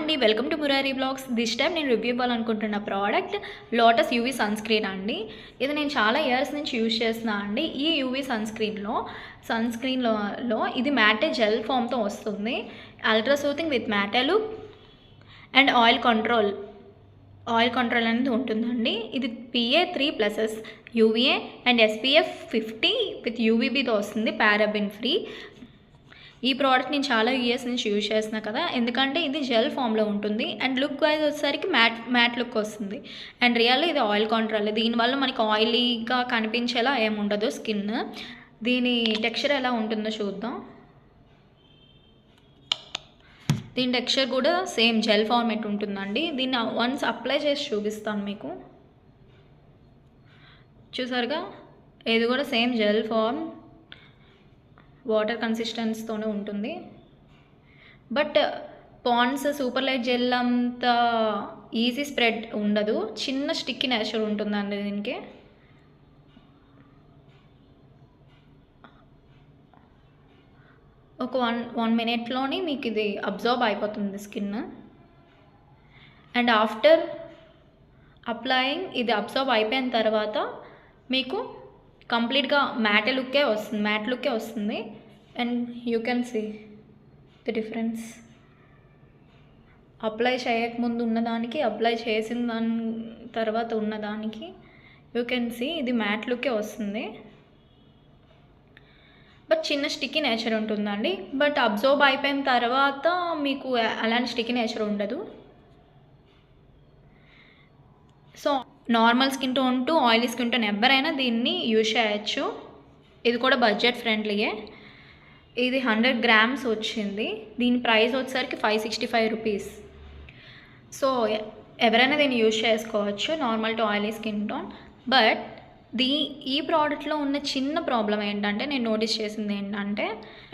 అండి, welcome to Murari blogs. This time నేను review ఇవ్వాలనుకుంటున్న product lotus UV sunscreen అండి. ఇది నేను చాలా ఇయర్స్ నుంచి యూజ్ చేస్తున్నా అండి. ఈ యూవీ సన్ స్క్రీన్లో ఇది మ్యాటే జెల్ ఫామ్తో వస్తుంది. Ultra soothing with matte look and oil control అనేది ఉంటుందండి. ఇది PA3+, UVA and SPF 50 with UVBతో వస్తుంది, పారాబెన్ ఫ్రీ. ఈ ప్రోడక్ట్ నేను చాలా ఇయర్స్ నుంచి యూజ్ చేస్తున్నా కదా, ఎందుకంటే ఇది జెల్ ఫామ్లో ఉంటుంది అండ్ లుక్ వైజ్ వచ్చేసరికి మ్యాట్ లుక్ వస్తుంది. అండ్ రియల్లీ ఇది ఆయిల్ కంట్రోల్. దీనివల్ల మనకి ఆయిలీగా కనిపించేలా ఏముండదు స్కిన్. దీని టెక్స్చర్ ఎలా ఉంటుందో చూద్దాం. దీని టెక్స్చర్ కూడా సేమ్ జెల్ ఫార్మేట్ ఉంటుందండి. దీన్ని వన్స్ అప్లై చేసి చూపిస్తాను మీకు. చూసారుగా, ఇది కూడా సేమ్ జెల్ ఫార్మ్, వాటర్ కన్సిస్టెన్సీతోనే ఉంటుంది. But Pond's super light gel అంత ఈజీ స్ప్రెడ్ ఉండదు, చిన్న స్టిక్కీ నేచర్ ఉంటుందండి దీనికి. ఒక వన్ మినిట్లోని మీకు ఇది అబ్జర్వ్ అయిపోతుంది స్కిన్. అండ్ ఆఫ్టర్ అప్లయింగ్ ఇది అబ్జర్వ్ అయిపోయిన తర్వాత మీకు కంప్లీట్గా మ్యాట్ లుక్కే వస్తుంది. And you can see the difference. Apply చేయకముందు ఉన్నదానికి, అప్లై చేసిన దాని తర్వాత ఉన్నదానికి యూ కెన్ సీ ఇది మ్యాట్ లుక్కే వస్తుంది. బట్ చిన్న స్టిక్కీ నేచర్ ఉంటుందండి. బట్ అబ్జర్వ్ అయిపోయిన తర్వాత మీకు అలాంటి స్టిక్కీ నేచర్ ఉండదు. So normal skin tone to oily skin tone ఎవరైనా దీన్ని యూజ్ చేయొచ్చు. ఇది కూడా బడ్జెట్ ఫ్రెండ్లీయే. ఇది 100 grams వచ్చింది. దీని ప్రైస్ వచ్చేసరికి 565 రూపీస్. సో ఎవరైనా దీన్ని యూజ్ చేసుకోవచ్చు, normal to oily skin tone. But ఈ ప్రోడక్ట్లో ఉన్న చిన్న ప్రాబ్లం ఏంటంటే, నేను నోటీస్ చేసింది ఏంటంటే,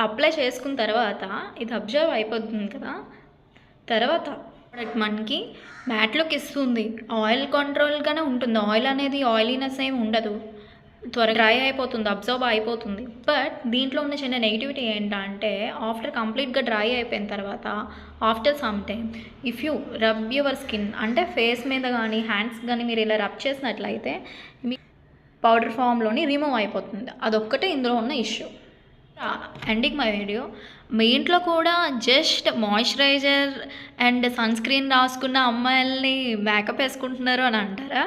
అప్లై చేసుకున్న తర్వాత ఇది అబ్జర్వ్ అయిపోతుంది కదా, తర్వాత ప్రోడక్ట్ మనకి మ్యాట్ లుక్ ఇస్తుంది, ఆయిల్ కంట్రోల్గానే ఉంటుంది. ఆయిల్ అనేది ఆయిలీనెస్ ఏమి ఉండదు, త్వరగా డ్రై అయిపోతుంది, అబ్జర్వ్ అయిపోతుంది. బట్ దీంట్లో ఉన్న చిన్న నెగిటివిటీ ఏంటంటే, ఆఫ్టర్ కంప్లీట్గా డ్రై అయిపోయిన తర్వాత after some time if you rub your skin, అంటే ఫేస్ మీద కానీ హ్యాండ్స్ కానీ మీరు ఇలా రబ్ చేసినట్లయితే మీ పౌడర్ ఫామ్లోని రిమూవ్ అయిపోతుంది. అదొక్కటే ఇందులో ఉన్న ఇష్యూ. Ending my video. మీ ఇంట్లో కూడా just moisturiser and sunscreen రాసుకున్న అమ్మాయిల్ని మేకప్ వేసుకుంటున్నారు అని అంటారా?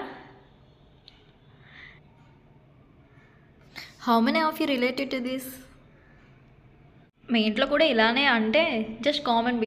How many of you related to this? మీ ఇంట్లో కూడా ఇలానే అంటే జస్ట్ కామెంట్.